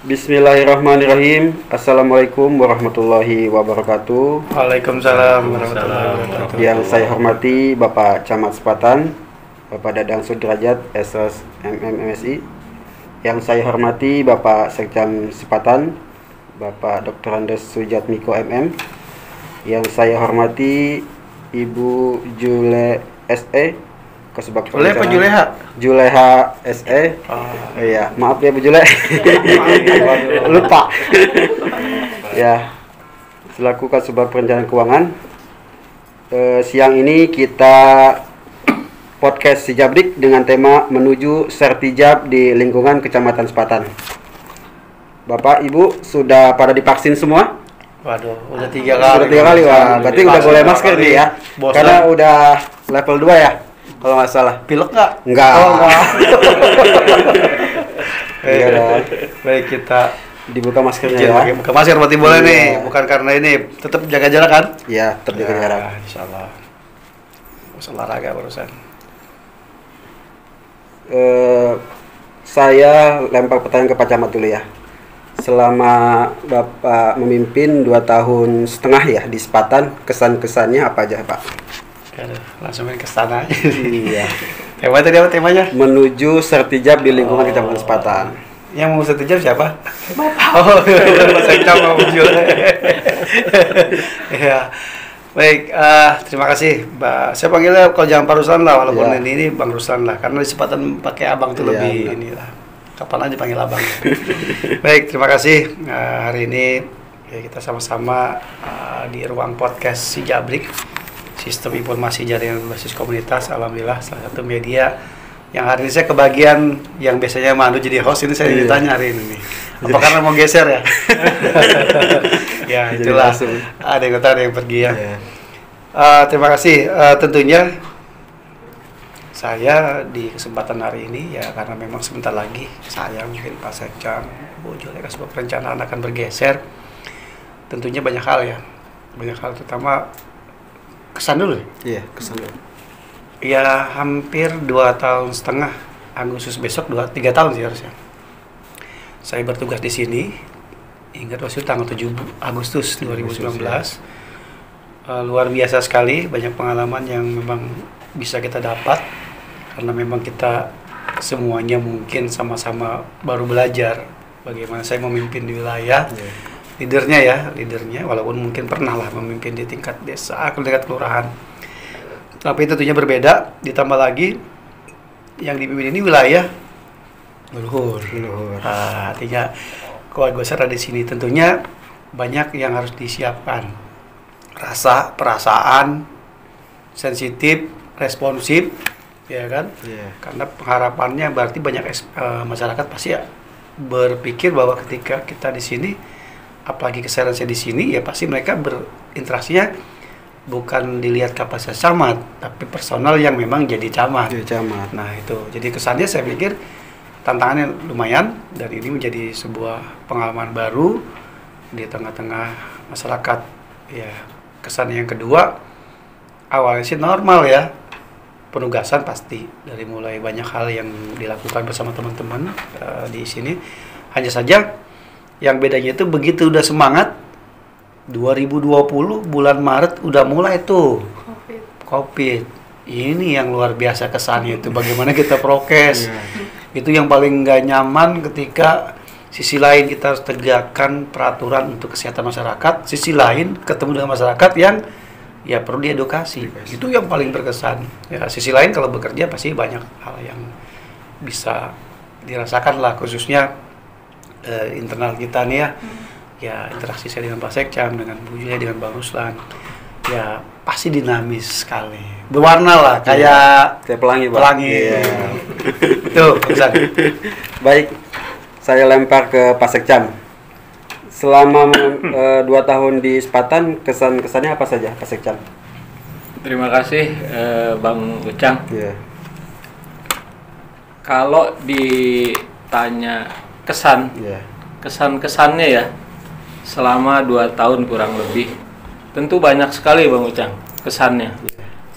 Bismillahirrahmanirrahim. Assalamualaikum warahmatullahi wabarakatuh. Waalaikumsalam warahmatullahi wabarakatuh. Yang saya hormati Bapak Camat Sepatan, Bapak Dadang Sudrajat SS MMMSI. Yang saya hormati Bapak Sekcam Sepatan, Bapak Dr. Andes Sujatmiko MM. Yang saya hormati Ibu Jule SE, Kasubag Jule apa Juleha? Juleha SE. Iya, maaf ya Bu Jule. Lupa. Ya, selaku Kasubag Perencanaan Keuangan. Siang ini kita podcast Sijabrik dengan tema menuju sertijab di lingkungan Kecamatan Sepatan. Bapak, Ibu sudah pada divaksin semua? Waduh, udah 3 kali. Sudah 3 kali, wah. Berarti udah boleh masker nih ya. Bosan. Karena udah level 2 ya, kalau nggak salah. Pilek nggak? Enggak. Oh, enggak. Iya dong. Baik, kita Dibuka maskernya izin ya. pakai buka masker berarti boleh Iya. nih. Bukan karena ini, tetap jaga jarak kan? Iya, terjaga jarak. Insyaallah. Usah olahraga barusan. Saya lempar pertanyaan ke Pak Camat dulu ya. Selama Bapak memimpin 2 tahun setengah ya di Sepatan, kesan-kesannya apa aja Pak? Aduh, langsung main ke sana aja. Iya. Tema tadi apa temanya? Menuju sertijab di lingkungan Kecamatan Sepatan. Yang mau setujab siapa? Bapak. Oh, saya mau muncul. Ya. Baik, terima kasih, Mbak. Saya panggilnya kalau jangan Pak Ruslan lah, walaupun Ya. ini Bang Ruslan lah, karena di Sepatan pakai abang tuh Ya, lebih benar. inilah. Kapan aja panggil abang. Baik, terima kasih. Hari ini ya, kita sama-sama di ruang podcast Sijabrik, Sistem Informasi Jaringan Berbasis Komunitas. Alhamdulillah, salah satu media yang hari ini saya kebagian yang biasanya Mandu jadi host, ini saya Iya. ditanya hari ini nih. Apa karena mau geser ya? Ya, Jadi itulah. langsung. Ada yang datang, ada yang pergi ya. Iya. Terima kasih. Tentunya saya di kesempatan hari ini ya karena memang sebentar lagi saya mungkin Pak Sekcam, Bu Julia Kasubag Perencanaan akan bergeser. Tentunya banyak hal ya. Banyak hal, terutama kesan dulu. Iya, kesan dulu. Ya hampir 2 tahun setengah, Agustus besok 3 tahun sih harusnya. Saya bertugas di sini. Ingat waktu itu tanggal 7 Agustus 2019. Luar biasa sekali, banyak pengalaman yang memang bisa kita dapat karena memang kita semuanya mungkin sama-sama baru belajar bagaimana saya memimpin di wilayah. Lidernya walaupun mungkin pernah lah memimpin di tingkat desa, tingkat kelurahan. Tapi tentunya berbeda, ditambah lagi yang dipimpin ini wilayah leluhur. Artinya keluarga di sini tentunya banyak yang harus disiapkan. Rasa, perasaan, sensitif, responsif, ya kan? Iya. Karena pengharapannya berarti banyak masyarakat pasti ya berpikir bahwa ketika kita di sini, apalagi kesehatan saya di sini, ya pasti mereka berinteraksinya bukan dilihat kapasitas camat, tapi personal yang memang jadi camat. Jadi camat. Nah itu, jadi kesannya saya pikir tantangannya lumayan dan ini menjadi sebuah pengalaman baru di tengah-tengah masyarakat. Ya, kesan yang kedua, awalnya sih normal ya, penugasan pasti dari mulai banyak hal yang dilakukan bersama teman-teman di sini. Hanya saja yang bedanya itu begitu udah semangat 2020 bulan Maret udah mulai tuh COVID. Ini yang luar biasa kesannya itu bagaimana kita prokes. Itu yang paling nggak nyaman ketika sisi lain kita harus tegakkan peraturan untuk kesehatan masyarakat, sisi lain ketemu dengan masyarakat yang ya perlu diedukasi. Itu yang paling berkesan. Ya, sisi lain kalau bekerja pasti banyak hal yang bisa dirasakan lah, khususnya internal kita nih ya. Ya interaksi saya dengan Pak Sekcam, dengan Bu Julia, dengan Bang Ruslan. Ya pasti dinamis sekali. Berwarna lah kayak pelangi, Pak. Pelangi. Iya. Tuh, Ustaz. Baik, saya lempar ke Pak Sekcam. Selama 2 tahun di Sepatan, kesan-kesannya apa saja Pak Sekcam? Terima kasih Bang Ucang. Iya. Kalau ditanya kesan, Iya. kesan-kesannya ya selama 2 tahun kurang lebih tentu banyak sekali Bang Ucang kesannya.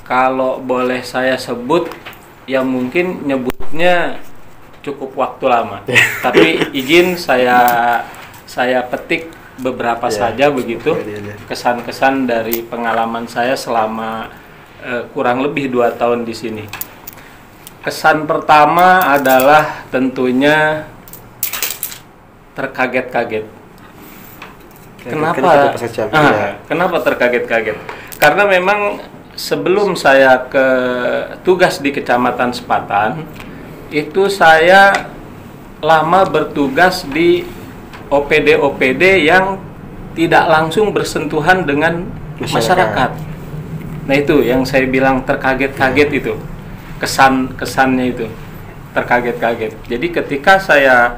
Kalau boleh saya sebut, ya mungkin nyebutnya cukup waktu lama. Tapi izin saya petik beberapa saja begitu kesan-kesan dari pengalaman saya selama kurang lebih 2 tahun di sini. Kesan pertama adalah tentunya terkaget-kaget. Kenapa? Kenapa terkaget-kaget? Karena memang sebelum saya ke tugas di Kecamatan Sepatan, itu saya lama bertugas di OPD yang tidak langsung bersentuhan dengan masyarakat. Nah itu yang saya bilang terkaget-kaget itu, kesannya itu terkaget-kaget. Jadi ketika saya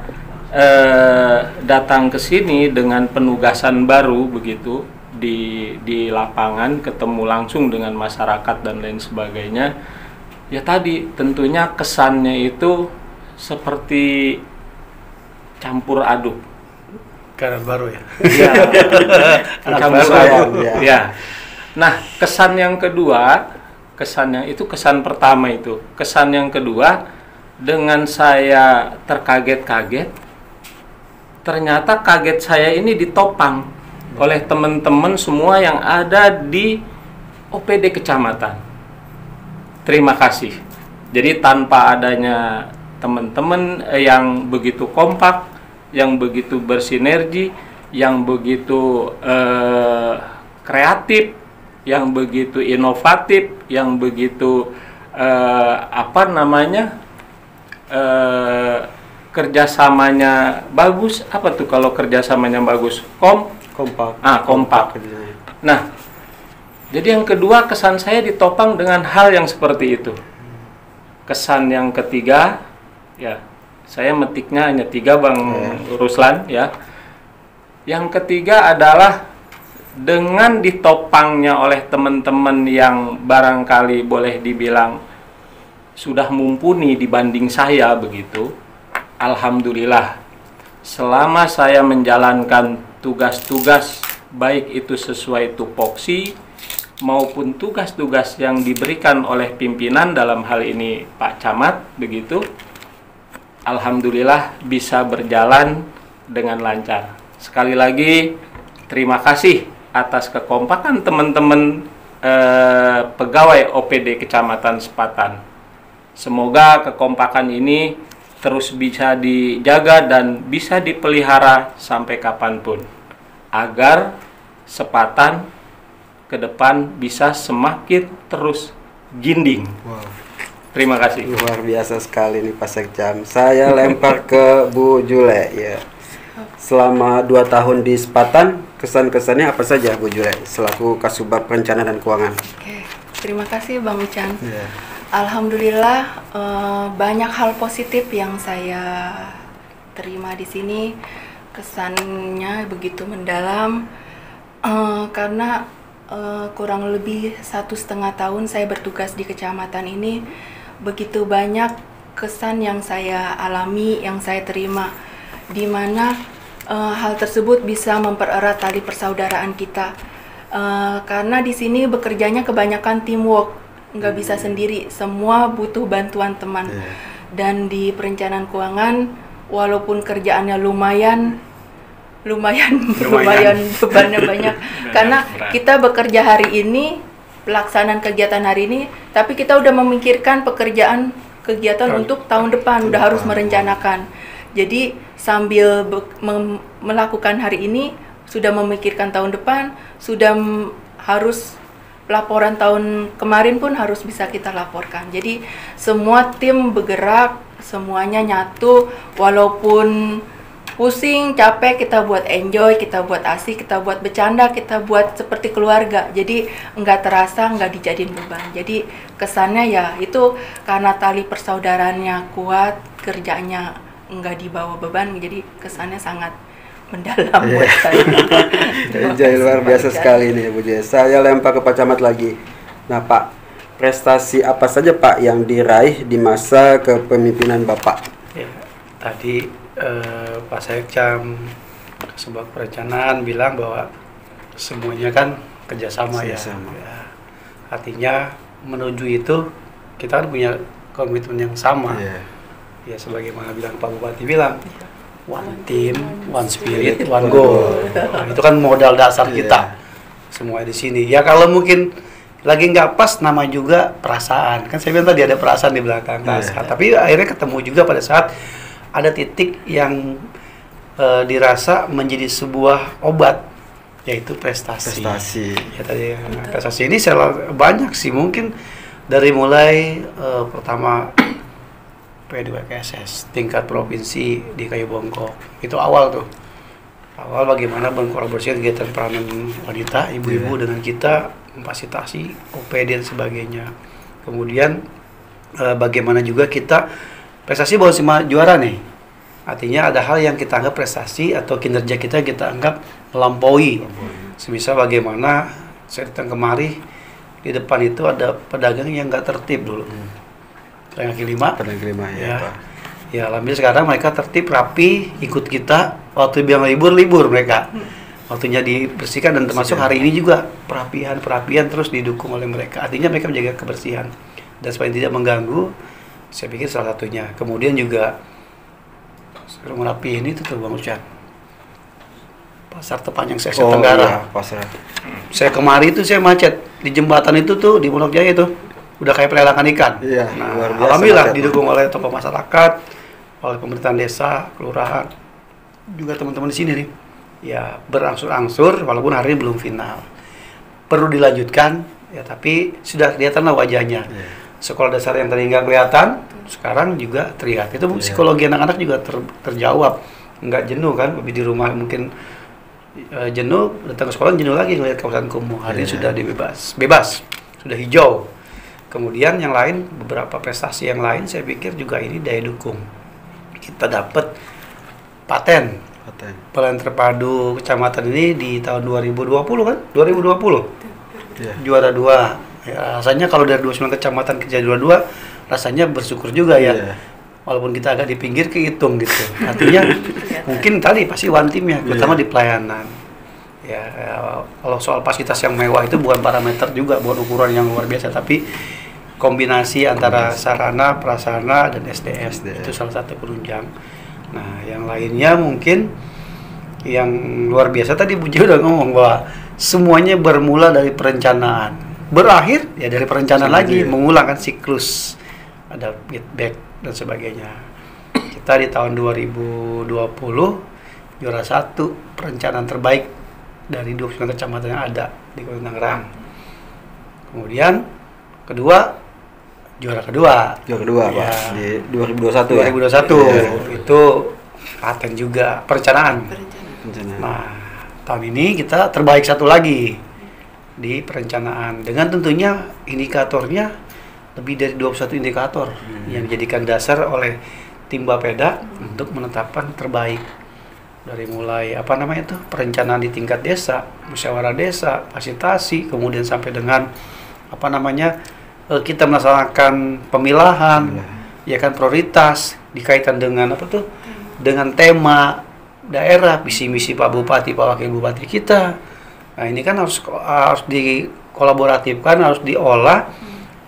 datang ke sini dengan penugasan baru begitu di lapangan, ketemu langsung dengan masyarakat dan lain sebagainya, ya tadi tentunya kesannya itu seperti campur aduk. Karena baru ya. Ya. Campur aduk. Ya. Nah, kesan yang kedua, kesan pertama itu. Kesan yang kedua, dengan saya terkaget-kaget, ternyata kaget saya ini ditopang oleh teman-teman semua yang ada di OPD kecamatan. Terima kasih. Jadi tanpa adanya teman-teman yang begitu kompak, yang begitu bersinergi, yang begitu kreatif, yang begitu inovatif, yang begitu kerjasamanya bagus. Apa tuh kalau kerjasamanya bagus? Kompak. Kompak. Nah, jadi yang kedua, kesan saya ditopang dengan hal yang seperti itu. Kesan yang ketiga, ya saya metiknya hanya 3, Bang Ruslan, ya. Yang ketiga adalah dengan ditopangnya oleh teman-teman yang barangkali boleh dibilang sudah mumpuni dibanding saya begitu. Alhamdulillah, selama saya menjalankan tugas-tugas baik itu sesuai tupoksi maupun tugas-tugas yang diberikan oleh pimpinan, dalam hal ini Pak Camat begitu, alhamdulillah bisa berjalan dengan lancar. Sekali lagi terima kasih atas kekompakan teman-teman pegawai OPD Kecamatan Sepatan. Semoga kekompakan ini terus bisa dijaga dan bisa dipelihara sampai kapanpun, agar Sepatan ke depan bisa semakin terus ginding. Wow. Terima kasih. Luar biasa sekali nih Pak Sekjam. Saya lempar ke Bu Jule ya. Selama 2 tahun di Sepatan, kesan-kesannya apa saja Bu Jule selaku Kasubag Perencanaan dan Keuangan? Oke, terima kasih Bang Ucan. Yeah. Alhamdulillah banyak hal positif yang saya terima di sini. Kesannya begitu mendalam karena kurang lebih 1,5 tahun saya bertugas di kecamatan ini. Begitu banyak kesan yang saya alami, yang saya terima, di mana hal tersebut bisa mempererat tali persaudaraan kita. Karena di sini bekerjanya kebanyakan teamwork, nggak bisa sendiri, semua butuh bantuan teman. Dan di perencanaan keuangan, walaupun kerjaannya lumayan bebannya banyak, karena kita bekerja hari ini, pelaksanaan kegiatan hari ini, tapi kita udah memikirkan kegiatan untuk tahun depan, udah harus merencanakan. Jadi sambil melakukan hari ini, sudah memikirkan tahun depan, sudah harus laporan tahun kemarin pun harus bisa kita laporkan. Jadi semua tim bergerak, semuanya nyatu, walaupun pusing, capek, kita buat enjoy, kita buat asik, kita buat bercanda, kita buat seperti keluarga. Jadi nggak terasa, nggak dijadiin beban. Jadi kesannya ya itu karena tali persaudaraannya kuat, kerjanya nggak dibawa beban, jadi kesannya sangat mendalam buat saya. Jadi luar biasa sekali nih Bu Jaya. Saya lempar ke Pak Camat lagi. Nah Pak, prestasi apa saja Pak yang diraih di masa kepemimpinan Bapak? Ya, tadi Pak Sekjam Kasubag Perencanaan bilang bahwa semuanya kan kerjasama ya. Artinya menuju itu kita kan punya komitmen yang sama. Ya sebagaimana bilang Pak Bupati bilang, one team, one spirit, one goal. Nah, itu kan modal dasar kita semua di sini. Ya kalau mungkin lagi nggak pas, nama juga perasaan. Kan saya bilang tadi ada perasaan di belakang kasar. Tapi akhirnya ketemu juga pada saat ada titik yang dirasa menjadi sebuah obat, yaitu prestasi. Ya tadi prestasi ini banyak sih, mungkin dari mulai pertama P2KSS tingkat provinsi di Kayu Bongkok. Itu awal tuh. Awal bagaimana berkolaborasi kegiatan peranan wanita, ibu-ibu dengan kita, memfasilitasi OPD dan sebagainya. Kemudian bagaimana juga kita prestasi bukan cuma juara nih. Artinya ada hal yang kita anggap prestasi atau kinerja kita anggap melampaui. Semisal bagaimana saya datang kemari, di depan itu ada pedagang yang nggak tertib dulu. Pedagang kaki lima ya. Ya alhamdulillah sekarang mereka tertib, rapi, ikut kita. Waktu bilang libur mereka. Waktunya dibersihkan, dan termasuk hari ini juga perapian terus didukung oleh mereka. Artinya mereka menjaga kebersihan dan supaya tidak mengganggu. Saya pikir salah satunya. Kemudian juga rumah rapi ini tuh Bang Ucan, pasar Tepanjang Asia Tenggara. Iya, pasar. Saya kemari itu saya macet di jembatan itu tuh di Pondok Jaya itu udah kayak pelelangan ikan. Iya, Nah, alhamdulillah didukung oleh tokoh masyarakat, oleh pemerintahan desa, kelurahan, juga teman-teman di sini nih. Ya berangsur-angsur, walaupun hari ini belum final. Perlu dilanjutkan, ya tapi sudah kelihatan lah wajahnya. Sekolah dasar yang tadi nggak kelihatan, sekarang juga terlihat. Itu psikologi anak-anak juga terjawab. Nggak jenuh kan, lebih di rumah mungkin jenuh, datang ke sekolah jenuh lagi ngelihat kawasan kumuh. Hari ini sudah bebas, sudah hijau. Kemudian yang lain, beberapa prestasi yang lain saya pikir juga ini daya dukung. Kita dapat paten. Pelayanan terpadu kecamatan ini di tahun 2020 kan? 2020. Juara 2. Ya, rasanya kalau dari 29 kecamatan ke juara 2, rasanya bersyukur juga ya. Walaupun kita agak di pinggir kehitung gitu. Artinya mungkin tadi pasti one team ya, terutama di pelayanan. Ya, kalau soal fasilitas yang mewah itu bukan parameter juga, bukan ukuran yang luar biasa, tapi kombinasi antara sarana, prasarana, dan SDM. Itu salah satu penunjang. Nah, yang lainnya mungkin yang luar biasa tadi Bu Ji udah ngomong bahwa semuanya bermula dari perencanaan. Berakhir ya dari perencanaan lagi, mengulangkan siklus, ada feedback dan sebagainya. Kita di tahun 2020 juara 1 perencanaan terbaik dari 29 kecamatan yang ada di Kota Tangerang. Kemudian juara kedua ya. Pak di 2021 itu paten juga perencanaan. Nah tahun ini kita terbaik satu lagi di perencanaan, dengan tentunya indikatornya lebih dari 21 indikator yang dijadikan dasar oleh tim Bapeda untuk menetapkan terbaik. Dari mulai perencanaan di tingkat desa, musyawarah desa, fasilitasi, kemudian sampai dengan kita melaksanakan pemilahan, ya kan, prioritas dikaitan dengan dengan tema daerah, visi misi Pak Bupati, Pak Wakil Bupati kita. Nah ini kan harus dikolaboratifkan, harus diolah.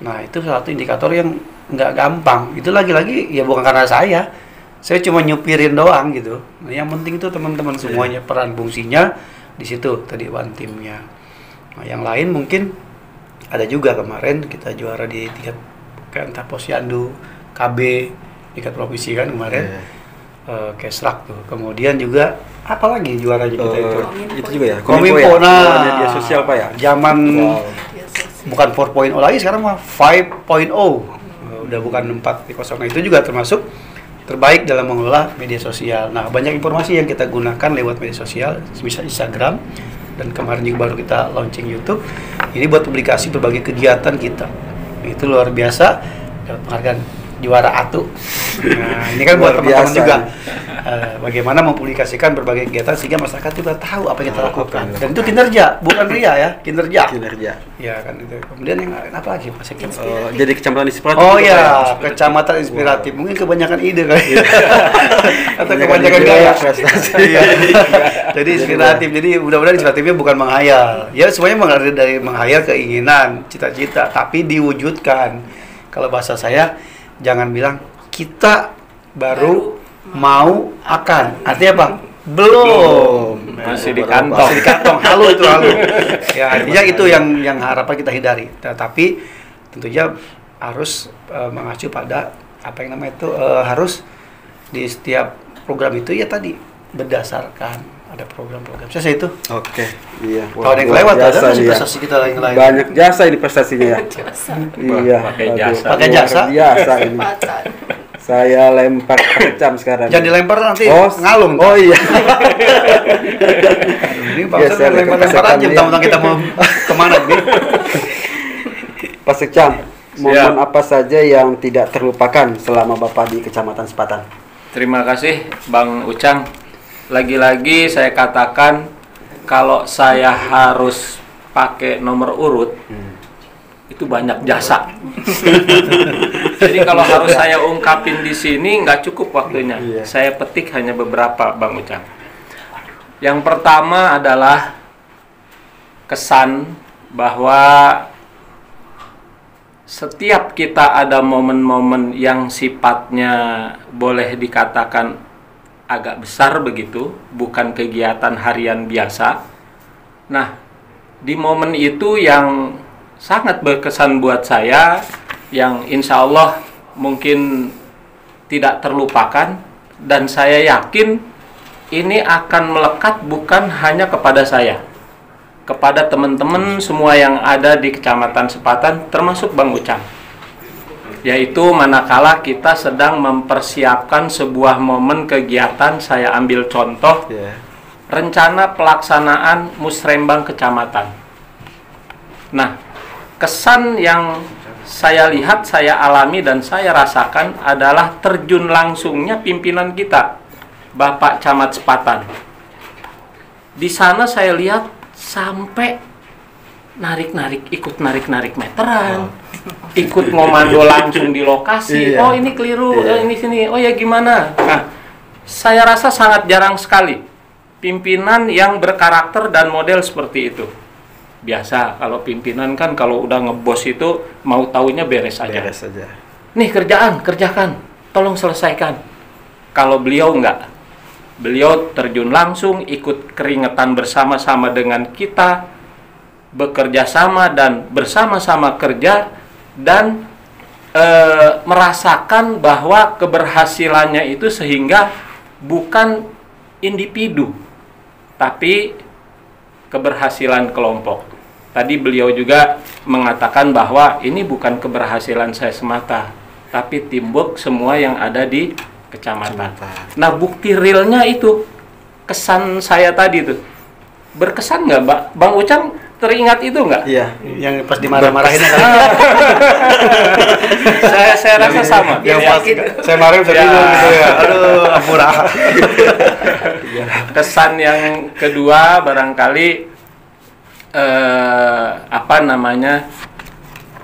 Nah itu salah satu indikator yang nggak gampang. Itu lagi-lagi ya bukan karena saya cuma nyupirin doang gitu. Nah, yang penting itu teman-teman semuanya peran fungsinya di situ tadi one teamnya. Nah yang lain mungkin ada juga kemarin kita juara di tingkat entah Posyandu, KB, tingkat provinsi kan kemarin. Kesrak tuh. Kemudian juga apalagi juaranya kita itu juga ya. Kominfo media sosial Pak ya. Zaman bukan 4.0 lagi, sekarang mah 5.0. Udah bukan 4.0. Nah, itu juga termasuk terbaik dalam mengelola media sosial. Nah, banyak informasi yang kita gunakan lewat media sosial, misalnya Instagram, dan kemarin juga baru kita launching YouTube. Ini buat publikasi berbagai kegiatan kita. Itu luar biasa, dapat penghargaan juara atu. Nah, ini kan buat teman-teman juga bagaimana mempublikasikan berbagai kegiatan sehingga masyarakat juga tahu apa yang kita lakukan. Dan itu kinerja, bukan ria ya, kinerja. Ya kan itu. Kemudian yang apa lagi Mas? Jadi kecamatan inspiratif. Oh ya, kecamatan inspiratif. Mungkin kebanyakan ide kali. Atau kebanyakan gaya. Jadi inspiratif. Jadi mudah-mudahan inspiratifnya bukan menghayal. Ya semuanya mengalir dari menghayal keinginan, cita-cita, tapi diwujudkan. Kalau bahasa saya, jangan bilang kita baru mau akan. Artinya apa? Belum. Masih di kantong. Masih di kantong. Halu itu halu. Ya, artinya itu yang harapan kita hindari. Tetapi tentunya harus mengacu pada apa yang namanya itu harus di setiap program itu ya tadi berdasarkan ada program-program. Saya itu. Oke. Iya. Kalau ada yang kelewat ada masih prestasi kita yang lain. Banyak jasa ini prestasinya ya. Iya. Pakai jasa. Pakai jasa. Biasa ini. Saya lempar kecam sekarang. Jangan dilempar nanti Oh, ngalung. Oh iya. Ini Pak Biasa Ustadz lempar-lempar kesekan aja dia. mentang-mentang kita mau kemana nih? Pak Sekcam, momen apa saja yang tidak terlupakan selama Bapak di Kecamatan Sepatan? Terima kasih Bang Ucang. Lagi-lagi saya katakan kalau saya harus pakai nomor urut itu banyak jasa. Jadi kalau harus saya ungkapin di sini nggak cukup waktunya. Iya. Saya petik hanya beberapa Bang Ucang. Yang pertama adalah kesan bahwa setiap kita ada momen-momen yang sifatnya boleh dikatakan agak besar begitu, bukan kegiatan harian biasa. Nah, di momen itu yang sangat berkesan buat saya, yang insya Allah mungkin tidak terlupakan, dan saya yakin ini akan melekat bukan hanya kepada saya, kepada teman-teman semua yang ada di Kecamatan Sepatan, termasuk Bang Ucang. Yaitu manakala kita sedang mempersiapkan sebuah momen kegiatan, saya ambil contoh, rencana pelaksanaan musrembang kecamatan. Nah, kesan yang saya lihat, saya alami, dan saya rasakan adalah terjun langsungnya pimpinan kita, Bapak Camat Sepatan. Di sana saya lihat sampai ikut narik-narik meteran, ikut ngomando langsung di lokasi. Iya. Oh ini keliru, ini sini. Oh ya gimana? Nah, saya rasa sangat jarang sekali pimpinan yang berkarakter dan model seperti itu. Biasa kalau pimpinan kan kalau udah ngebos itu mau taunya beres aja. Beres saja. Nih kerjakan, tolong selesaikan. Kalau beliau enggak, beliau terjun langsung, ikut keringetan bersama-sama dengan kita, bekerja sama dan bersama-sama kerja, dan merasakan bahwa keberhasilannya itu sehingga bukan individu, tapi keberhasilan kelompok. Tadi beliau juga mengatakan bahwa ini bukan keberhasilan saya semata, tapi teamwork semua yang ada di kecamatan. Nah, bukti realnya itu kesan saya tadi tuh. Berkesan nggak, Mbak? Bang Ucang teringat itu nggak? Iya. Yang pas dimarah-marahinnya kan. saya rasa sama. Yang Ya, pas saya marah saya bingung gitu ya. Aduh, ampura. Kesan yang kedua barangkali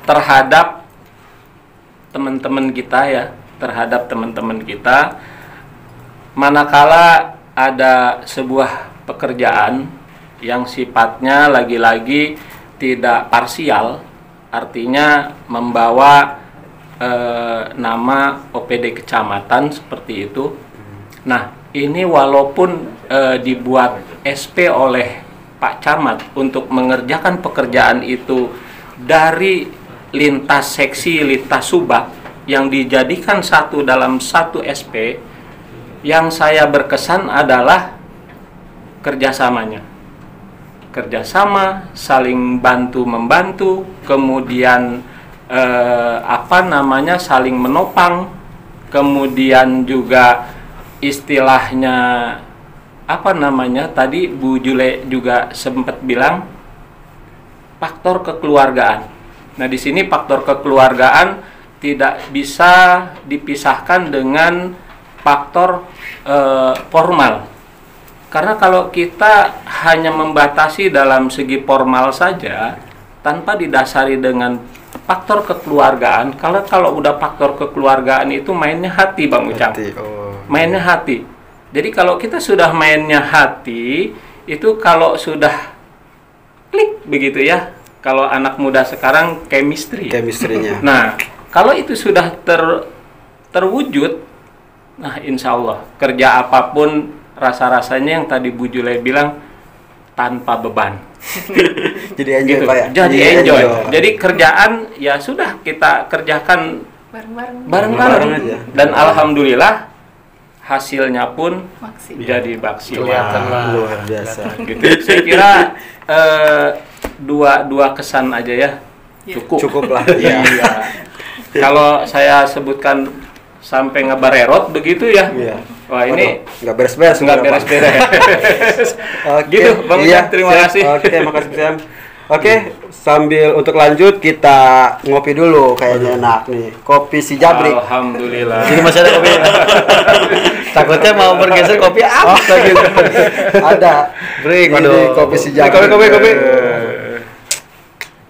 terhadap teman-teman kita ya, manakala ada sebuah pekerjaan yang sifatnya lagi-lagi tidak parsial, artinya membawa nama OPD kecamatan seperti itu. Nah, ini walaupun dibuat SP oleh Pak Camat untuk mengerjakan pekerjaan itu dari lintas seksi, lintas subak yang dijadikan satu dalam satu SP, yang saya berkesan adalah kerjasamanya. Kerjasama, saling bantu-membantu, kemudian saling menopang, kemudian juga istilahnya tadi Bu Jule juga sempat bilang faktor kekeluargaan. Nah, di sini faktor kekeluargaan tidak bisa dipisahkan dengan faktor formal. Karena kalau kita hanya membatasi dalam segi formal saja tanpa didasari dengan faktor kekeluargaan, kalau udah faktor kekeluargaan itu mainnya hati, Bang Ucang. Mainnya hati. Jadi kalau kita sudah mainnya hati, itu kalau sudah klik begitu ya, kalau anak muda sekarang chemistry. Chemistry-nya. Nah, kalau itu sudah terwujud, Nah, insya Allah kerja apapun rasa-rasanya yang tadi Bu Jule bilang tanpa beban. Jadi enjoy Gitu. Pak ya. Jadi enjoy. Jadi kerjaan ya sudah kita kerjakan Bareng-bareng. bareng-bareng aja. dan alhamdulillah hasilnya pun Maksimal. jadi maksimal. Kelihatan lah. Luar biasa. Gitu. Saya kira dua kesan aja ya Ya. Cukup lah. Iya. Kalau saya sebutkan sampai ngebarerot begitu ya. Iya. Wah, ini nggak beres-beres. nggak sebenarnya, Pak. beres-beres. Oke. Gitu, Bang Iya, Ujang, terima siap. kasih. Oke, makasih Sam. Oke, sambil untuk lanjut kita ngopi dulu kayaknya enak nih. Kopi si Jabrik. Alhamdulillah. Jadi masih ada kopi. Takutnya mau bergeser kopi apa gitu. Ada. Break, Ini waduh. kopi si Ini Jabrik. kopi.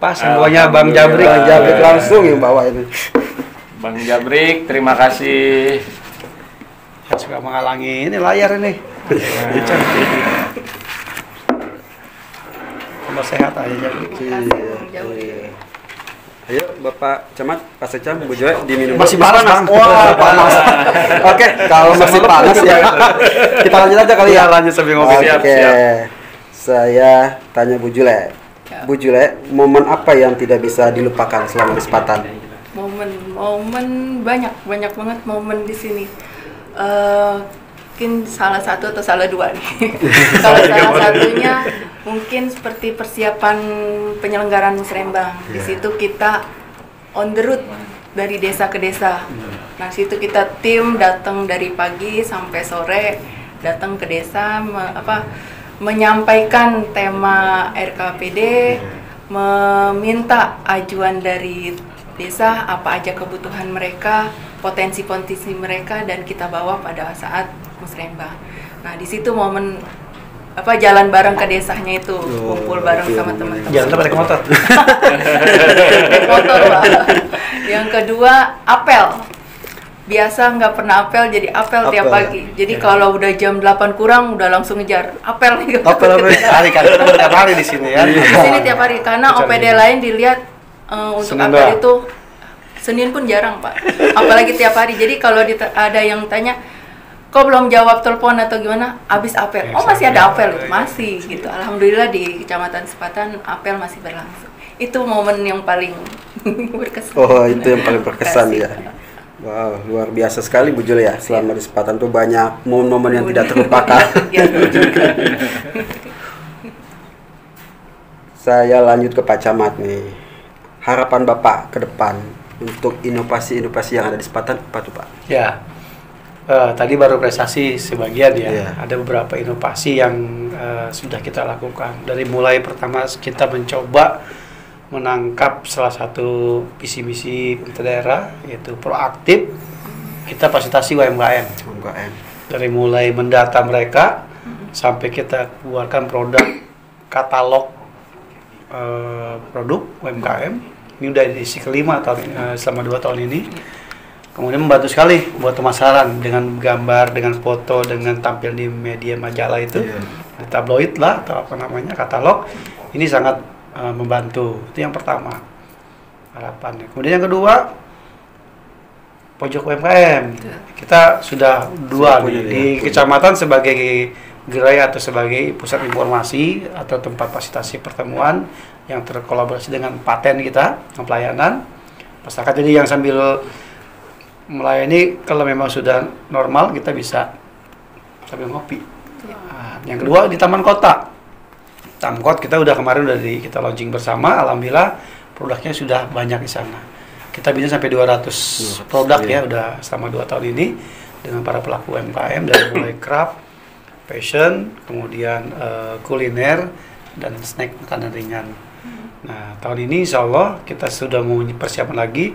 Pas semuanya Bang Jabrik. Bang Jabrik langsung yang bawa ini. Bang Jabrik, terima kasih. Ya, suka menghalangi ini layar ini. Tambah sehat aja Jabrik. Terima kasih, Bang Jabrik. Iya. Ayo Bapak Camat, Pak Secam, Bu Joy diminum. Masih panas, Bang. Wah, panas. Oke, kalau masih panas ya. Kita lanjut aja kali ya. Iya, lanjut sambil ngopi. Oke. Siap, siap. Saya tanya Bu Jule. Ya. Bu Jule, momen apa yang tidak bisa dilupakan selama di Sepatan? Momen banyak banget momen di sini. Mungkin salah satu atau salah dua nih. Kalau salah satunya mungkin seperti persiapan penyelenggaraan musrembang. Di situ kita on the road dari desa ke desa. Nah, situ kita tim datang dari pagi sampai sore, datang ke desa menyampaikan tema RKPD, meminta ajuan dari desa apa aja kebutuhan mereka, potensi-potensi mereka, dan kita bawa pada saat musrembang. Nah, di situ momen jalan bareng ke desanya itu, kumpul bareng sama teman-teman. Jangan sampai naik motor. Naik motor, Pak. Yang kedua, apel. Biasa nggak pernah apel, jadi apel tiap Apel. pagi. Jadi kalau udah jam 8 kurang, udah langsung ngejar apel nih. Apel apa? Hari kan tiap hari di sini ya. Di sini tiap hari, karena OPD lain dilihat untuk Senin apel doang. itu Senin pun jarang, Pak. Apalagi tiap hari. Jadi kalau ada yang tanya, kok belum jawab telepon atau gimana? Abis apel. Oh, masih ada apel? Masih gitu. Alhamdulillah di Kecamatan Sepatan apel masih berlangsung. Itu momen yang paling berkesan. Oh, itu yang paling berkesan Terima ya. kasih. Wow, luar biasa sekali Bu Jule ya. Selama di Sepatan tuh banyak momen-momen yang tidak terlupakan. Ya, juga. Saya lanjut ke Pak Camat nih. Harapan Bapak ke depan untuk inovasi-inovasi yang ada di Sepatan apa tuh Pak? Ya, tadi baru prestasi sebagian ya. Iya. Ada beberapa inovasi yang sudah kita lakukan. Dari mulai pertama kita mencoba menangkap salah satu visi misi pemerintah daerah, yaitu proaktif. Kita fasilitasi UMKM. UMKM. Dari mulai mendata mereka sampai kita keluarkan produk katalog produk UMKM. Ini udah edisi kelima selama 2 tahun ini. Kemudian membantu sekali buat pemasaran dengan gambar, dengan foto, dengan tampil di media majalah itu, di tabloid lah atau apa namanya, katalog. Ini sangat membantu. Itu yang pertama harapannya. Kemudian yang kedua, pojok UMKM. Kita sudah dua di kecamatan sebagai gerai atau sebagai pusat informasi atau tempat fasilitasi pertemuan yang terkolaborasi dengan paten kita, dengan pelayanan masyarakat. Jadi yang sambil melayani, kalau memang sudah normal kita bisa sambil ngopi. Nah, yang kedua di Taman Kota. Tamkot kita udah kemarin kita launching bersama, alhamdulillah produknya sudah banyak di sana. Kita bisa sampai 200 produk ya udah selama 2 tahun ini dengan para pelaku UMKM dari mulai craft, fashion, kemudian kuliner dan snack makanan ringan. Nah, tahun ini insya Allah kita sudah mau persiapan lagi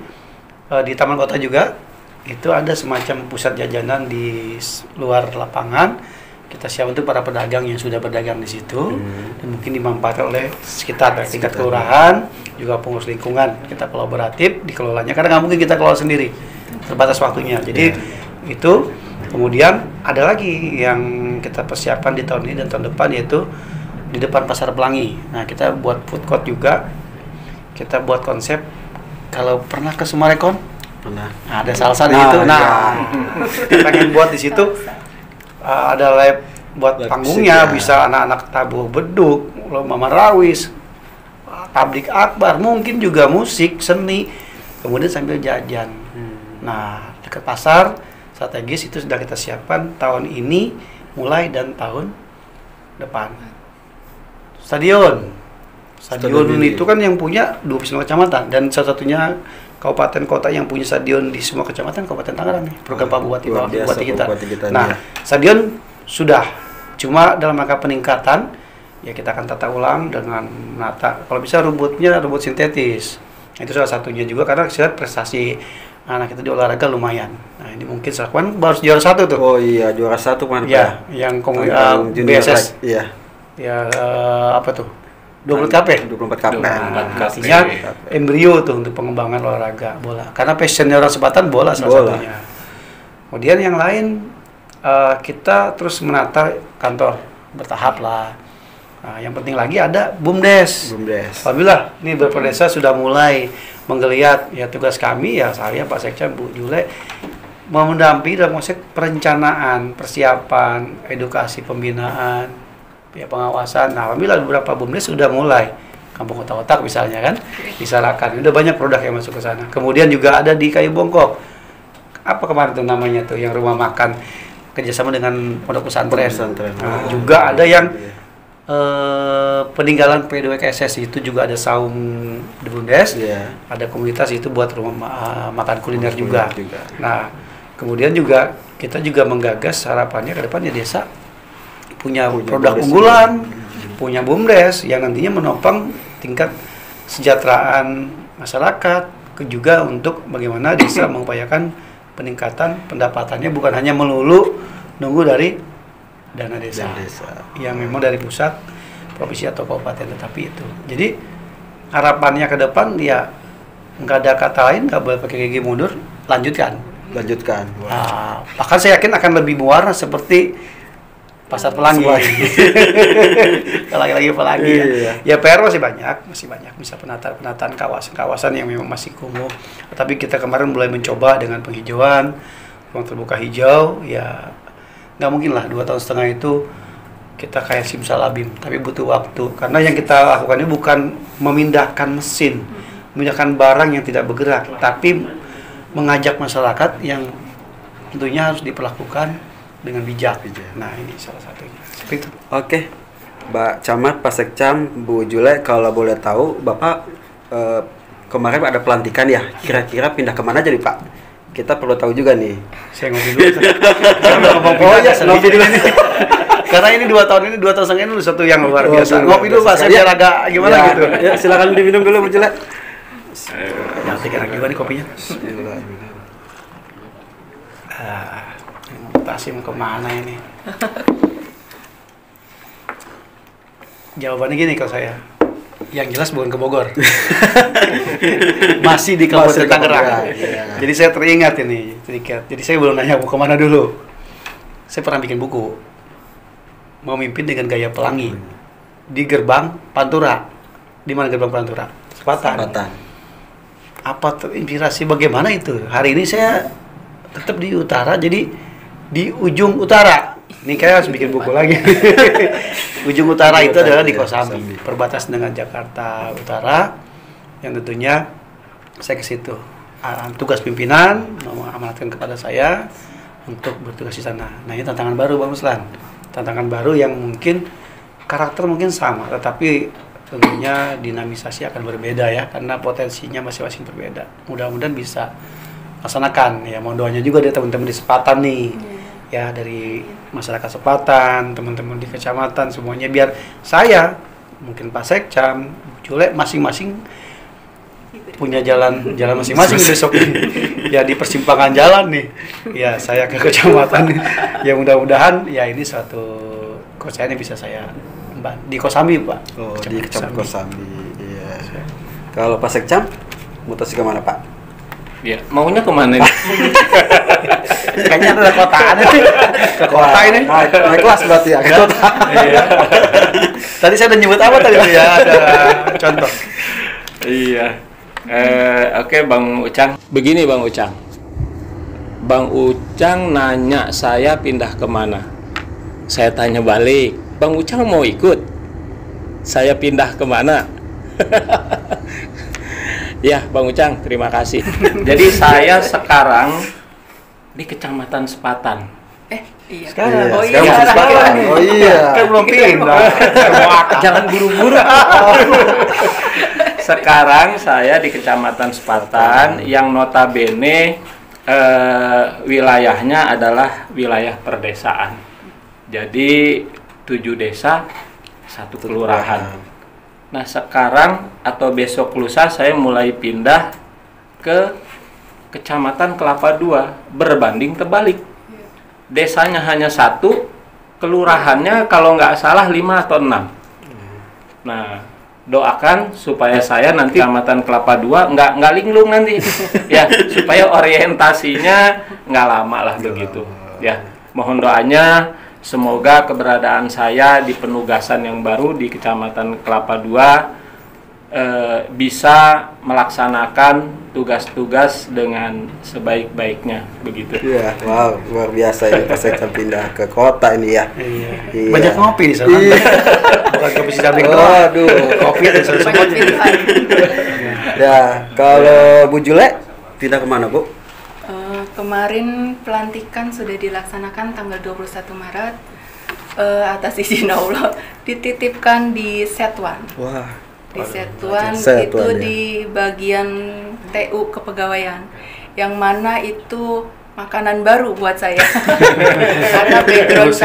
di Taman Kota juga. Itu ada semacam pusat jajanan di luar lapangan. Kita siap untuk para pedagang yang sudah berdagang di situ dan mungkin dimanfaatkan oleh sekitar tingkat kelurahan, juga pengurus lingkungan. Kita kolaboratif dikelolanya karena nggak mungkin kita kelola sendiri, terbatas waktunya. Jadi itu kemudian ada lagi yang kita persiapkan di tahun ini dan tahun depan, yaitu di depan Pasar Pelangi. Nah, kita buat food court juga. Kita buat konsep, kalau pernah ke Sumarekon, Pernah. Nah, ada salsa di situ. Nah, kita pengen buat di situ ada lab buat Lab panggungnya, musik, ya. bisa anak-anak tabuh beduk, lomba marawis, tablik akbar, mungkin juga musik, seni, kemudian sambil jajan. Nah, dekat pasar strategis itu sudah kita siapkan tahun ini mulai dan tahun depan. Stadion itu kan yang punya 29 kecamatan dan salah satunya kabupaten kota yang punya stadion di semua kecamatan Kabupaten Tangerang nih, program Pak Bupati Luar biasa, Bupati kita. Bupati kita Nah, nih ya. stadion sudah, cuma dalam rangka peningkatan ya kita akan tata ulang dengan menata, kalau bisa rumputnya rumput sintetis. Itu salah satunya juga karena saya lihat prestasi anak kita di olahraga lumayan. Nah, ini mungkin kan baru juara 1 tuh. Oh iya, juara 1 kemarin. Ya, yang junior BSS. Iya. Ya apa tuh? 24 KP. 24 KP. Nah, artinya embrio tuh untuk pengembangan olahraga bola. Karena passionnya orang Sepatan bola salah satunya. Kemudian yang lain kita terus menata kantor bertahap lah. Nah, yang penting lagi ada BUMDes. Alhamdulillah, ini beberapa desa sudah mulai menggeliat. Ya tugas kami ya saya Pak Sekja, Bu Jule mau mendampingi dalam konsep perencanaan, persiapan, edukasi, pembinaan, ya pengawasan. Nah, alhamdulillah beberapa BUMDes sudah mulai. Kampung Otak-Otak misalnya kan, disarakan. Udah banyak produk yang masuk ke sana. Kemudian juga ada di Kayu Bongkok. Apa kemarin tuh namanya tuh yang rumah makan kerjasama dengan pondok pesantren. Nah, juga ada yang peninggalan PDWKSS itu juga ada saung di BUMDes. Ada komunitas itu buat rumah makan kuliner juga. Nah, kemudian juga kita juga menggagas harapannya ke depannya desa punya produk unggulan, punya BUMDes yang nantinya menopang tingkat kesejahteraan masyarakat, juga untuk bagaimana desa mengupayakan peningkatan pendapatannya bukan hanya melulu nunggu dari dana desa yang memang dari pusat, provinsi atau kabupaten, tetapi itu. Jadi harapannya ke depan ya nggak ada kata lain, nggak boleh pakai gigi mundur, lanjutkan. Nah, bahkan saya yakin akan lebih berwarna seperti Pasar Pelangi. Lagi-lagi Pelangi ya. Ya PR masih banyak, bisa penataan kawasan yang memang masih kumuh. Tapi kita kemarin mulai mencoba dengan penghijauan, ruang terbuka hijau, ya nggak mungkin lah 2,5 tahun itu kita kayak simsalabim, tapi butuh waktu. Karena yang kita lakukan ini bukan memindahkan mesin, memindahkan barang yang tidak bergerak, tapi mengajak masyarakat yang tentunya harus diperlakukan dengan bijak. Nah, ini salah satunya. Seperti itu. Oke. Mbak Camat, Pak Sekcam, Bu Jule, kalau boleh tahu, Bapak kemarin ada pelantikan ya, kira-kira pindah kemana jadi Pak? Kita perlu tahu juga nih. Saya ngopi dulu. Ngopi dulu nih. Karena ini 2 tahun ini, 2 tahun setengah ini satu yang luar biasa. Ngopi dulu Pak, saya biar agak gimana gitu. Ya, silakan diminum dulu Bu Jule. Nanti kira gimana nih kopinya? Tasim kemana ini? Jawabannya gini kalau saya, yang jelas bukan ke Bogor. Masih di Kabupaten Tangerang. Jadi saya teringat ini sedikit. Jadi saya belum nanya mau kemana dulu. Saya pernah bikin buku, Memimpin dengan Gaya Pelangi, di Gerbang Pantura. Di mana Gerbang Pantura? Sepatan. Apa terinspirasi bagaimana itu? Hari ini saya tetap di utara, jadi di ujung utara. Ini kayak harus bikin buku lagi. Ujung utara itu adalah di Kosambi, perbatasan dengan Jakarta Utara, yang tentunya saya ke situ. Tugas pimpinan mengamanatkan kepada saya untuk bertugas di sana. Nah, ini tantangan baru Bang Ruslan. Tantangan baru yang mungkin karakter mungkin sama, tetapi tentunya dinamisasi akan berbeda ya, karena potensinya masing-masing berbeda. Mudah-mudahan bisa laksanakan ya, mohon doanya juga dari teman-teman di Sepatan nih. Ya, dari masyarakat Sepatan, teman-teman di kecamatan semuanya, biar saya mungkin Pak Sekcam, Jule masing-masing punya jalan masing-masing besok ini. Ya, di persimpangan jalan nih. Ya, saya ke kecamatan. Ya, mudah-mudahan ya ini suatu kepercayaan yang bisa saya di Kosambi, Pak. Oh, di Kecamatan Kosambi. Iya. Kalau Pak Sekcam mutasi ke mana, Pak? Ya, maunya kemana nih? Kayaknya ada kotaan nih. Ke kota ini. Naik kelas berarti ya, ke kota. Iya. Tadi saya udah nyebut apa tadi ya? Ada contoh. Iya. Oke, Bang Ucang. Begini Bang Ucang. Bang Ucang nanya saya pindah kemana. Saya tanya balik, Bang Ucang mau ikut? Saya pindah kemana? Ya, Bang Ucang, terima kasih. Jadi saya sekarang di Kecamatan Sepatan. Iya. Sekarang. Oh iya. Sekarang. Oh iya. Kan belum pindah. Jangan buru-buru. Sekarang saya di Kecamatan Sepatan yang notabene wilayahnya adalah wilayah perdesaan. Jadi 7 desa, 1 kelurahan. Nah sekarang atau besok lusa saya mulai pindah ke Kecamatan Kelapa II, berbanding terbalik. Desanya hanya 1, kelurahannya kalau nggak salah 5 atau 6. Nah, doakan supaya saya nanti Kecamatan Kelapa II nggak linglung nanti, ya, supaya orientasinya nggak lama lah begitu. Ya, mohon doanya semoga keberadaan saya di penugasan yang baru di Kecamatan Kelapa II bisa melaksanakan tugas-tugas dengan sebaik-baiknya begitu. Iya, wow, luar biasa ini pas saya pindah ke kota ini ya. Iya. Iya. Banyak ngopi di sana. Iya. Bukan kopi Citablik doang. Waduh. Kopi di sana semua. Banyak pilihan. Ya, kalau Bu Jule pindah kemana Bu? Kemarin pelantikan sudah dilaksanakan tanggal 21 Maret atas izin Allah, dititipkan di Setuan. Wah. Di Setuan Setuan, itu ya. di bagian TU kepegawaian, yang mana itu makanan baru buat saya. Karena background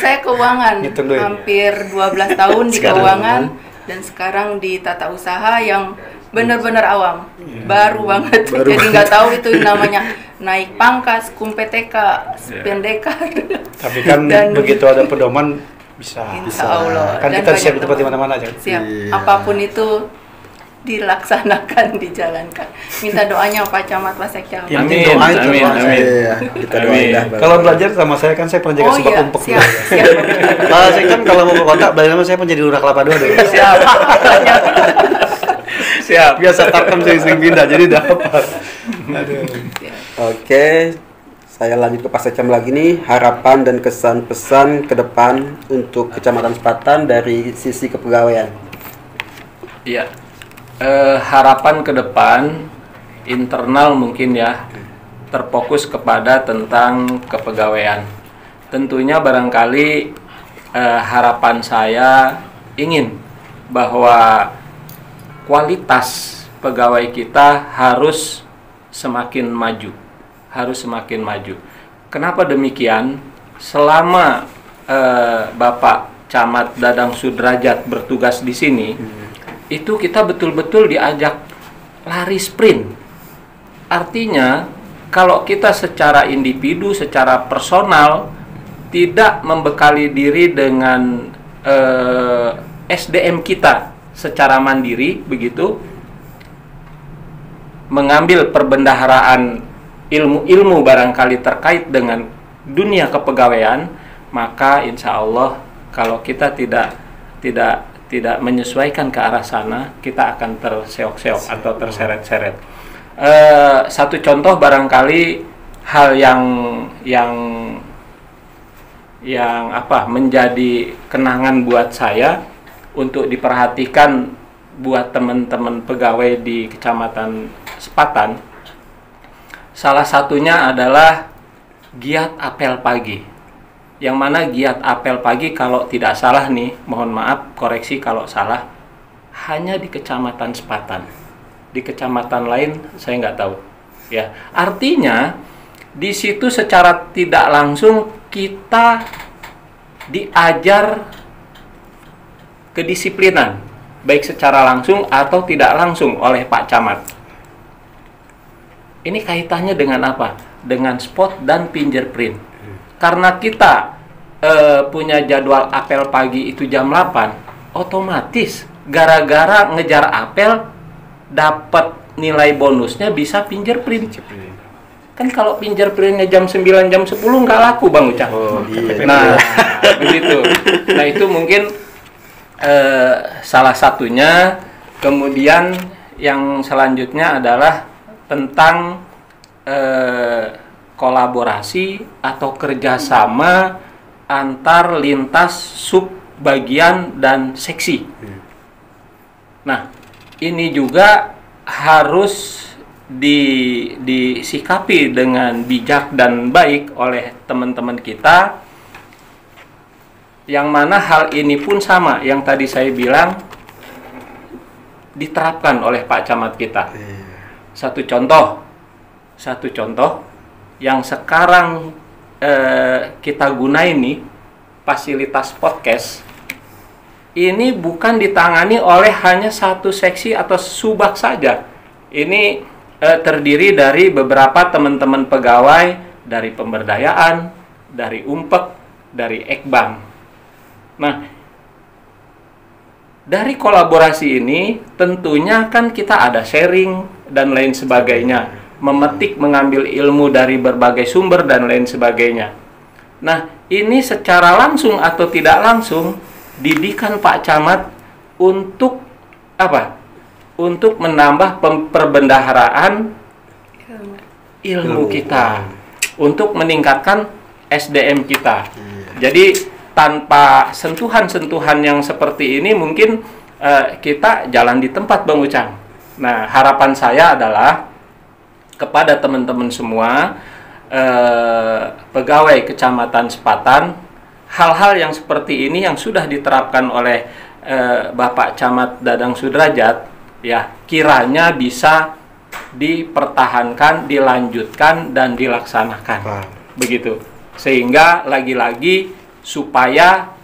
saya keuangan, Ngitung duit. hampir 12 tahun di Sekarang. keuangan, dan sekarang di tata usaha yang benar-benar awam, baru banget. Baru Jadi nggak tahu itu namanya naik pangkat, PTK, pendekar. Tapi kan Dan- begitu ada pedoman bisa. Insya Allah. Kan Dan kita siap banyak di tempat di teman. mana-mana aja. Siap, Iya. apapun itu dilaksanakan, dijalankan. Minta doanya Pak Camat, Pak Sekcam. Yang Amin, penting doa itu, amin, doa. amin. Iya, kita Amin. doain dah. Bang. Kalau belajar sama saya kan saya pernah jaga Oh sebab iya, umpuk. siap, siap. Kalau saya kan kalau mau ke kota, belajar sama saya menjadi lurah Kelapa II deh. Siap. Siap. Biasa tarkam sering pindah, jadi dapat. Oke, saya lanjut ke Pak Secam lagi nih, harapan dan kesan pesan ke depan untuk Kecamatan Sepatan dari sisi kepegawaian. Iya. Harapan ke depan internal mungkin ya terfokus kepada tentang kepegawaian. Tentunya barangkali harapan saya ingin bahwa kualitas pegawai kita harus semakin maju, Kenapa demikian? Selama Bapak Camat Dadang Sudrajat bertugas di sini, itu kita betul-betul diajak lari sprint. Artinya, kalau kita secara individu, secara personal tidak membekali diri dengan SDM kita secara mandiri, begitu, mengambil perbendaharaan ilmu-ilmu barangkali terkait dengan dunia kepegawaian, maka insya Allah kalau kita tidak menyesuaikan ke arah sana, kita akan terseok-seok atau terseret-seret. Satu contoh barangkali hal yang menjadi kenangan buat saya untuk diperhatikan buat teman-teman pegawai di Kecamatan Sepatan. Salah satunya adalah giat apel pagi. Yang mana giat apel pagi kalau tidak salah nih, mohon maaf koreksi kalau salah, hanya di Kecamatan Sepatan. Di kecamatan lain saya nggak tahu. Ya, artinya di situ secara tidak langsung kita diajar kedisiplinan, baik secara langsung atau tidak langsung oleh Pak Camat. Ini kaitannya dengan apa? Dengan spot dan fingerprint. Karena kita punya jadwal apel pagi itu jam 8, otomatis gara-gara ngejar apel dapat nilai bonusnya bisa fingerprint. Kan kalau fingerprintnya jam 9, jam 10 nggak laku Bang Ucap. Oh, iya. Nah, begitu. Nah, itu mungkin salah satunya. Kemudian yang selanjutnya adalah tentang kolaborasi atau kerjasama antar lintas sub bagian dan seksi. Nah, ini juga harus disikapi dengan bijak dan baik oleh teman-teman kita, yang mana hal ini pun sama yang tadi saya bilang diterapkan oleh Pak Camat kita. Satu contoh yang sekarang kita gunain nih, fasilitas podcast ini bukan ditangani oleh hanya satu seksi atau subak saja. Ini terdiri dari beberapa teman-teman pegawai dari pemberdayaan, dari Umpek, dari Ekbang. Nah, dari kolaborasi ini tentunya kan kita ada sharing dan lain sebagainya, memetik, mengambil ilmu dari berbagai sumber dan lain sebagainya. Nah, ini secara langsung atau tidak langsung didikan Pak Camat untuk apa? Untuk menambah perbendaharaan ilmu kita, untuk meningkatkan SDM kita. Jadi tanpa sentuhan-sentuhan yang seperti ini mungkin kita jalan di tempat, Bang Ucang. Nah, harapan saya adalah kepada teman-teman semua pegawai Kecamatan Sepatan, hal-hal yang seperti ini yang sudah diterapkan oleh Bapak Camat Dadang Sudrajat, ya, kiranya bisa dipertahankan, dilanjutkan, dan dilaksanakan. Begitu. Sehingga lagi-lagi supaya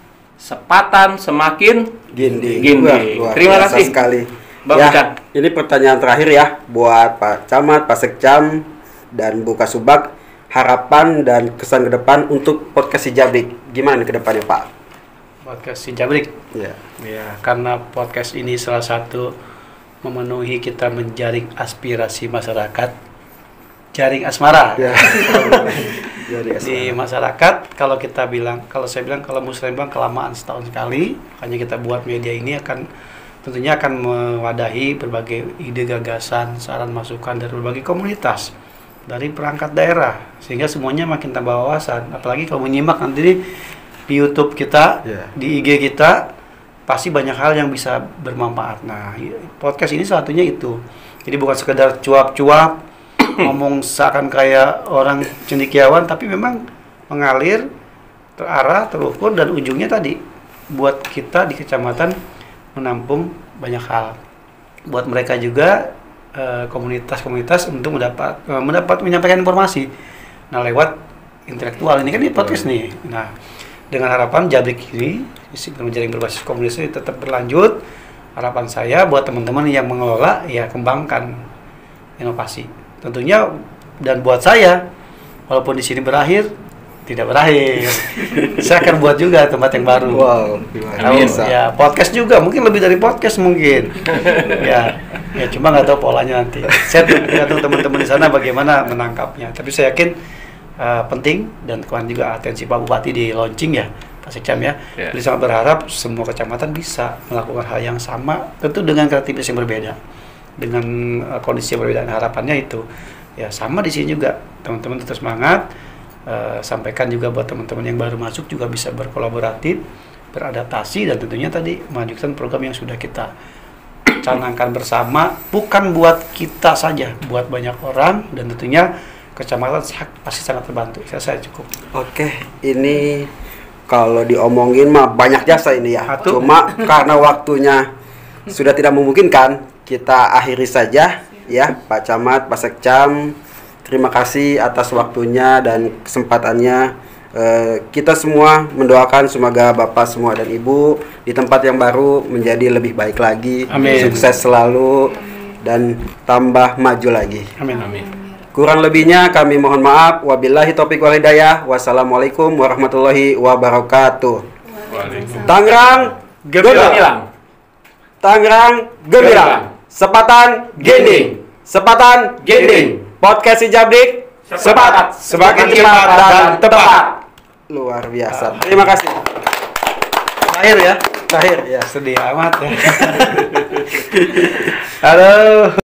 Sepatan semakin ginding. Terima kasih sekali. Bang Ucang. Ini pertanyaan terakhir ya buat Pak Camat, Pak Sekcam, dan Bu Kasubag. Harapan dan kesan ke depan untuk podcast Sijabrik. Gimana ke depannya, Pak? Podcast Sijabrik. Ya. Ya, karena podcast ini salah satu memenuhi kita menjaring aspirasi masyarakat, jaring asmara. Ya. Di masyarakat. Kalau kita bilang, kalau saya bilang, kalau Muslim Bang kelamaan setahun sekali, makanya kita buat media ini tentunya akan mewadahi berbagai ide, gagasan, saran, masukan dari berbagai komunitas, dari perangkat daerah, sehingga semuanya makin tambah wawasan. Apalagi kalau menyimak nanti di YouTube kita, di IG kita, pasti banyak hal yang bisa bermanfaat. Nah, podcast ini salah satunya itu. Jadi bukan sekedar cuap-cuap, ngomong seakan kayak orang cendekiawan, tapi memang mengalir, terarah, terukur, dan ujungnya tadi buat kita di kecamatan menampung banyak hal. Buat mereka juga komunitas-komunitas untuk mendapat menyampaikan informasi. Nah, lewat intelektual ini kan ini podcast nih. Nah, dengan harapan Jabrik ini menjadi berbasis komunitas ini tetap berlanjut. Harapan saya buat teman-teman yang mengelola, ya kembangkan inovasi. Tentunya, dan buat saya, walaupun di sini berakhir, tidak berakhir. Saya akan buat juga tempat yang baru. Wow. Amin. Ya, podcast juga, mungkin lebih dari podcast mungkin. ya cuma nggak tahu polanya nanti. Saya nggak tahu teman-teman di sana bagaimana menangkapnya. Tapi saya yakin penting, dan kemarin juga atensi Pak Bupati di launching ya, Pak Sekcam ya. Jadi sangat berharap semua kecamatan bisa melakukan hal yang sama, tentu dengan kreativitas yang berbeda, dengan kondisi yang berbeda. Harapannya itu ya sama di sini juga, teman-teman tetap semangat. Sampaikan juga buat teman-teman yang baru masuk juga bisa berkolaboratif, beradaptasi, dan tentunya tadi melanjutkan program yang sudah kita canangkan bersama, bukan buat kita saja, buat banyak orang, dan tentunya kecamatan pasti sangat terbantu. Saya cukup. Oke, ini kalau diomongin mah banyak jasa ini ya. Cuma karena waktunya sudah tidak memungkinkan, kita akhiri saja ya, Pak Camat, Pak Sekcam. Terima kasih atas waktunya dan kesempatannya. Kita semua mendoakan semoga Bapak semua dan Ibu di tempat yang baru menjadi lebih baik lagi. Amin. Sukses selalu dan tambah maju lagi. Amin. Amin. Kurang lebihnya kami mohon maaf. Wabillahi taufiq wal hidayah. Wassalamualaikum warahmatullahi wabarakatuh. Tangerang gemilang. Tangerang gemilang. Sepatan gending. Sepatan gending. Podcast Sijabrik cepat, semakin cepat dan tepat. Luar biasa. Terima kasih. Terakhir ya. Sedih amat ya. Halo.